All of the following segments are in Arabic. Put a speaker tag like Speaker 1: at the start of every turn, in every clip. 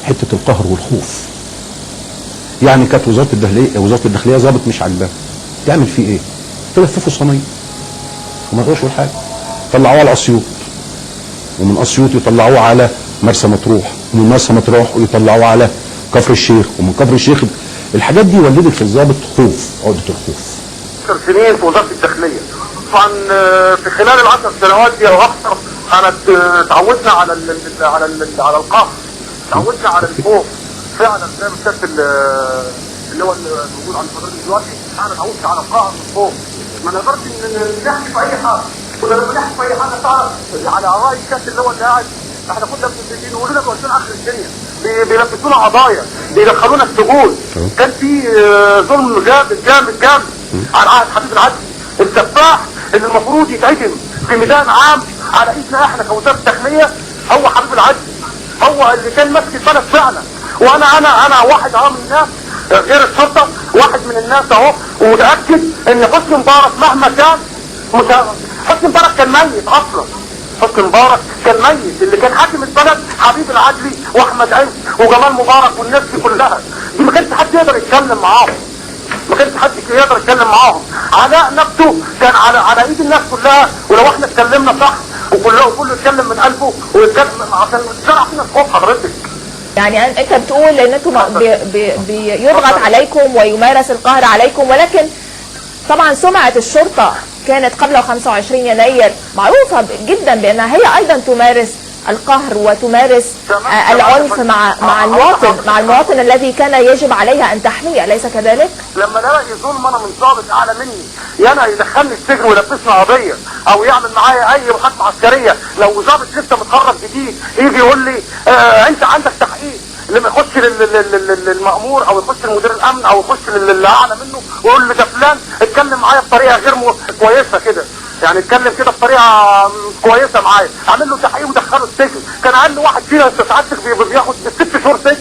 Speaker 1: حته القهر والخوف. يعني كانت وزاره الداخليه ظابط مش عاجباه، تعمل فيه ايه؟ تلففه صينيه وما يقدرش يقول حاجه. طلعوه على اسيوط، ومن اسيوط يطلعوه على مرسى مطروح، ومن مرسى مطروح يطلعوه على كفر الشيخ، ومن كفر الشيخ. الحاجات دي ولدت في الضابط خوف، عقده الخوف.
Speaker 2: 10 سنين في وزاره الداخليه، طبعا في خلال ال10 سنوات دي او اكثر انا تعودنا على القهر، تعودنا على الخوف فعلا زي ما كانت اللي هو الموجود عند حضرتك دلوقتي. انا تعودت على القهر والخوف، ما نقدرش نحكي في اي حاجه. كنا لما نحكي في اي حاجه فعلا على راي الكاس اللي هو اللي قاعد، احنا كنا بيقولوا لنا بيودونا اخر الدنيا، بيلبسونا قضايا، بيدخلونا السجون. كان في ظلم جامد على عهد حبيب العدل السفاح اللي المفروض يتعدم في ميدان عام على ايدنا احنا كوزاره الداخليه. هو حبيب العدل، هو اللي كان ماسك البلد فعلا. وانا واحد من الناس غير الشرطه، واحد من الناس اهو، ومتاكد ان حسني مبارك مهما كان حسني مبارك كان ميت اصلا. حسني مبارك كان ميت، اللي كان حاكم البلد حبيب العدلي واحمد عز وجمال مبارك والناس دي كلها. دي ما كانش حد يقدر يتكلم معاهم، ما كانش حد يقدر يتكلم معاهم. علاء نفسه كان على ايد الناس كلها، ولو احنا اتكلمنا صح وكله يتكلم من قلبه ويتكلم عشان زرع فينا الخوف حضرتك.
Speaker 3: يعني انت بتقول ان انتم بيضغط عليكم ويمارس القهر عليكم، ولكن طبعا سمعة الشرطة كانت قبل 25 يناير معروفة جدا بانها هي ايضا تمارس القهر وتمارس العنف مع المواطن الذي كان يجب عليها ان تحميه، اليس كذلك؟
Speaker 2: لما الاقي ظلم انا من ضابط اعلى مني يانا يدخلني السجن ويلبسني قضيه او يعمل معايا اي محاكمه عسكريه، لو ضابط لسه متخرج جديد يجي يقول لي انت عندك تحقيق، لما يخش للمأمور او يخش لمدير الامن او يخش للي اعلى منه ويقول له ده فلان اتكلم معايا بطريقه غير كويسه كده، يعني اتكلم كده بطريقه كويسه معايا، اعمل له تحقيق ودخله السجن. كان اقل واحد فينا ساعتك بياخد 6 شهور سجن،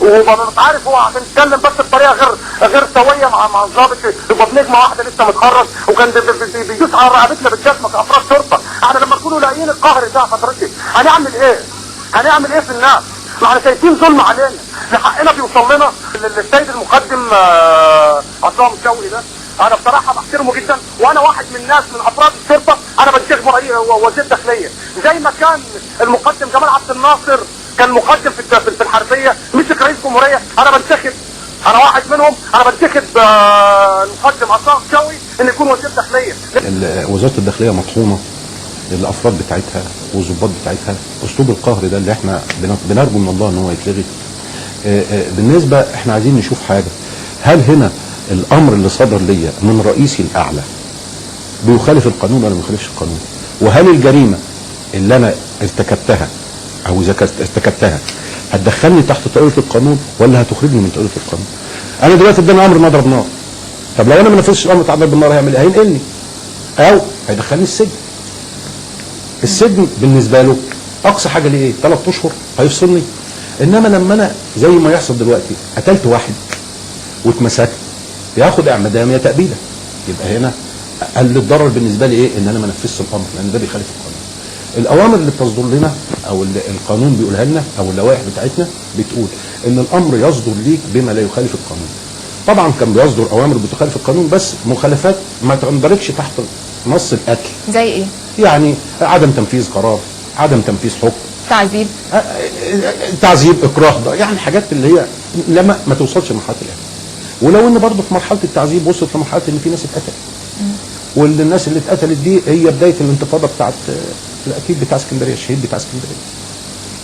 Speaker 2: وما مش عارف هو عشان يتكلم بس بطريقه غير سويه مع الضابط يبقى بنجمه واحده لسه متخرج، وكان بيدوس على رقبتنا بالجزمه كافراد شرطه. احنا لما نكونوا لاقيين القهر ده حضرتك هنعمل ايه؟ هنعمل ايه في الناس؟ ما احنا شايفين ظلم علينا، لحقنا بيوصل لنا. السيد المقدم عصام شوقي ده انا بصراحه بحترمه جدا، وانا واحد من الناس من افراد الشرطه انا بنتخبه وزير داخليه، زي ما كان المقدم جمال عبد الناصر كان مقدم في الحربيه مسك رئيس جمهوريه. انا بنتخب، انا واحد منهم، انا بنتخب المقدم عصام شوقي ان يكون وزير داخليه.
Speaker 1: وزاره الداخليه مطحونه الافراد بتاعتها والظباط بتاعتها، اسلوب القهر ده اللي احنا بنرجو من الله ان هو يتلغي. بالنسبه احنا عايزين نشوف حاجه، هل هنا الامر اللي صدر ليا من رئيسي الاعلى بيخالف القانون ولا ما بيخالفش القانون؟ وهل الجريمه اللي انا ارتكبتها او اذا ارتكبتها هتدخلني تحت طائله القانون ولا هتخرجني من طائله القانون؟ انا دلوقتي اداني امر ان اضرب نار، طب لو انا ما نفذتش الامر بتاع ضرب النار هيعمل ايه؟ هينقلني او هيدخلني السجن. السجن بالنسبه له اقصى حاجه ليه ايه؟ 3 اشهر هيفصلني. انما لما انا زي ما يحصل دلوقتي قتلت واحد واتمسكت ياخد اعدام يا تأبيده، يبقى هنا اقل الضرر بالنسبه لي ايه؟ ان انا ما نفذتش الامر، لان ده بيخالف القانون. الاوامر اللي بتصدر لنا او اللي القانون بيقولها لنا او اللوائح بتاعتنا بتقول ان الامر يصدر ليك بما لا يخالف القانون. طبعا كان بيصدر اوامر بتخالف القانون بس مخالفات ما تندرجش تحت نص القتل.
Speaker 3: زي ايه؟ يعني
Speaker 1: عدم تنفيذ قرار، عدم تنفيذ حكم، تعذيب، اكراه، ده يعني حاجات اللي هي لما ما توصلش لمرحله القتل. ولو ان برضه في مرحله التعذيب وصلت لمرحله ان في ناس اتقتلت. والناس اللي اتقتلت دي هي بدايه الانتفاضه بتاعت اكيد بتاع اسكندريه، الشهيد بتاع اسكندريه.